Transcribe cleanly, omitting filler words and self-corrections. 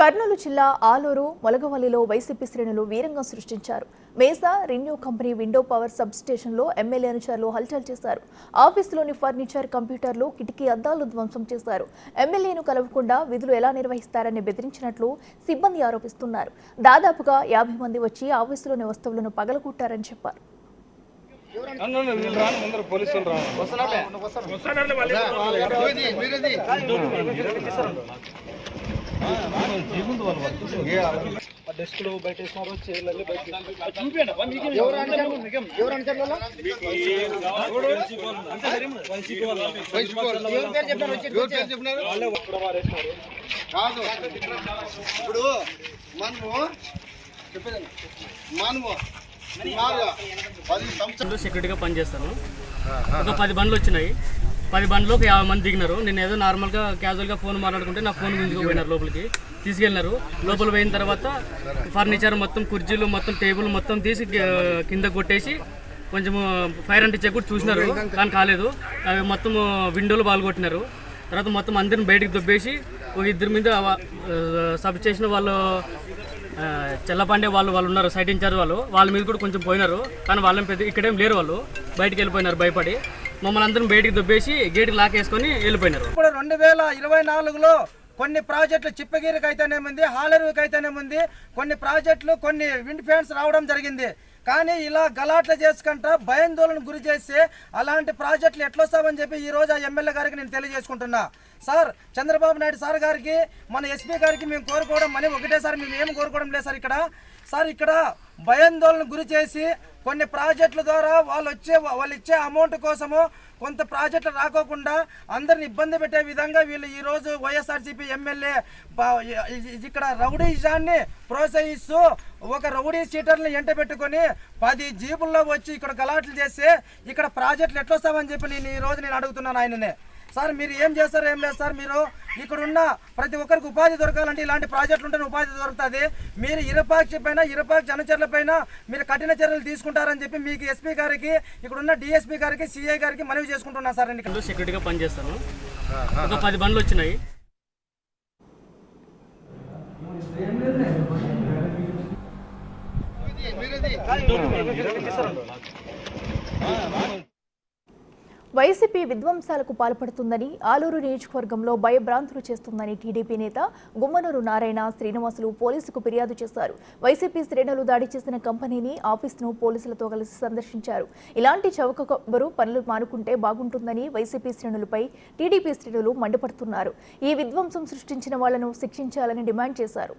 కర్నూలు జిల్లా ఆలూరు మొలగవల్లిలో వైసీపీ శ్రేణులు వీరంగం సృష్టించారు. మేసా రెన్యూ కంపెనీ విండో పవర్ సబ్ స్టేషన్లో ఎమ్మెల్యే అనుచరులు హల్చల్ చేశారు. ఆఫీసులోని ఫర్నిచర్, కంప్యూటర్లు, కిటికీ అద్దాలు ధ్వంసం చేశారు. ఎమ్మెల్యేను కలవకుండా విధులు ఎలా నిర్వహిస్తారని బెదిరించినట్లు సిబ్బంది ఆరోపిస్తున్నారు. దాదాపుగా 50 మంది వచ్చి ఆఫీసులోని వస్తువులను పగలగొట్టారని చెప్పారు. డెస్క్లు బయట చైర్లు సెక్యూరిటీగా పనిచేస్తాను. ఒక 10 బండ్లు వచ్చినాయి. 10 బండ్లోకి 50 మంది దిగినారు. నేను ఏదో నార్మల్గా క్యాజువల్గా ఫోన్ మాట్లాడుకుంటే నా ఫోన్ గుంజుకుపోయినారు. లోపలికి తీసుకెళ్ళినారు. లోపల పోయిన తర్వాత ఫర్నిచర్ మొత్తం, కుర్చీలు మొత్తం, టేబుల్ మొత్తం తీసి కింద కొట్టేసి కొంచెం ఫైర్ అంటించే కూడా చూసినారు, కానీ కాలేదు. అవి మొత్తం విండోలు పాల్గొట్టినారు. తర్వాత మొత్తం అందరిని బయటికి దొబ్బేసి ఒక 2 మీద సబ్ స్టేషన్ వాళ్ళు చెల్లపాండే వాళ్ళు ఉన్నారు, సైట్ ఇన్ఛార్జ్ వాళ్ళ మీద కూడా కొంచెం పోయినారు. కానీ వాళ్ళని పెద్ద ఇక్కడేం లేరు, వాళ్ళు బయటికి వెళ్ళిపోయినారు భయపడి. మమ్మల్ని అందరం బయటికి దొబ్బేసి గేట్కి లాక్ వేసుకొని వెళ్ళిపోయినారు. ఇప్పుడు 2024లో కొన్ని ప్రాజెక్టులు చిప్పగిరికి అయితేనేముంది, హాలరుకి అయితేనేముంది, కొన్ని ప్రాజెక్టులు, కొన్ని విండ్ ఫ్యాన్స్ రావడం జరిగింది. కానీ ఇలా గలాట్లు చేసుకుంటా భయాందోళన గురి చేసి అలాంటి ప్రాజెక్టులు ఎట్లొస్తామని చెప్పి ఈరోజు ఆ ఎమ్మెల్యే గారికి నేను తెలియజేసుకుంటున్నా. సార్, చంద్రబాబు నాయుడు సార్ గారికి, మన ఎస్పీ గారికి మేము కోరుకోవడం అని ఒకటే సార్, మేము ఏం కోరుకోవడం లేదు సార్. ఇక్కడ భయాందోళన గురి చేసి కొన్ని ప్రాజెక్టుల ద్వారా వాళ్ళు ఇచ్చే అమౌంట్ కోసము కొంత ప్రాజెక్టులు రాకోకుండా అందరిని ఇబ్బంది పెట్టే విధంగా వీళ్ళు ఈరోజు వైఎస్ఆర్సీపీ ఎమ్మెల్యే ఇక్కడ రౌడీజాన్ని ప్రోత్సహిస్తూ ఒక రౌడీ సీటర్ని ఎంట పెట్టుకొని 10 జీపుల్లో వచ్చి ఇక్కడ గలాట్లు చేస్తే ఇక్కడ ప్రాజెక్టులు ఎట్లొస్తామని చెప్పి నేను అడుగుతున్నాను ఆయననే. సార్, మీరు ఏం చేస్తారో ఏం లేదు సార్. మీరు ఇక్కడ ఉన్న ప్రతి ఒక్కరికి ఉపాధి దొరకాలంటే ఇలాంటి ప్రాజెక్టులు ఉంటేనే ఉపాధి దొరుకుతుంది. మీరు ఇరపాక్షి అనుచరుల పైన మీరు కఠిన చర్యలు తీసుకుంటారని చెప్పి మీకు ఎస్పీ గారికి, ఇక్కడ ఉన్న డిఎస్పీ గారికి, సిఐ గారికి మనవి చేసుకుంటున్నా సార్. సెక్యూరిటీగా పనిచేస్తాను. ఒక 10 బండ్లు వచ్చినాయి. వైసీపీ విధ్వంసాలకు పాల్పడుతుందని, ఆలూరు నియోజకవర్గంలో భయభ్రాంతులు చేస్తుందని టీడీపీ నేత గుమ్మనూరు నారాయణ శ్రీనివాసులు పోలీసుకు ఫిర్యాదు చేశారు. వైసీపీ శ్రేణులు దాడి చేసిన కంపెనీని, ఆఫీసును పోలీసులతో కలిసి సందర్శించారు. ఇలాంటి చౌక కబురు పనులు మానుకుంటే బాగుంటుందని వైసీపీ శ్రేణులపై టీడీపీ శ్రేణులు మండిపడుతున్నారు. ఈ విధ్వంసం సృష్టించిన వాళ్లను శిక్షించాలని డిమాండ్ చేశారు.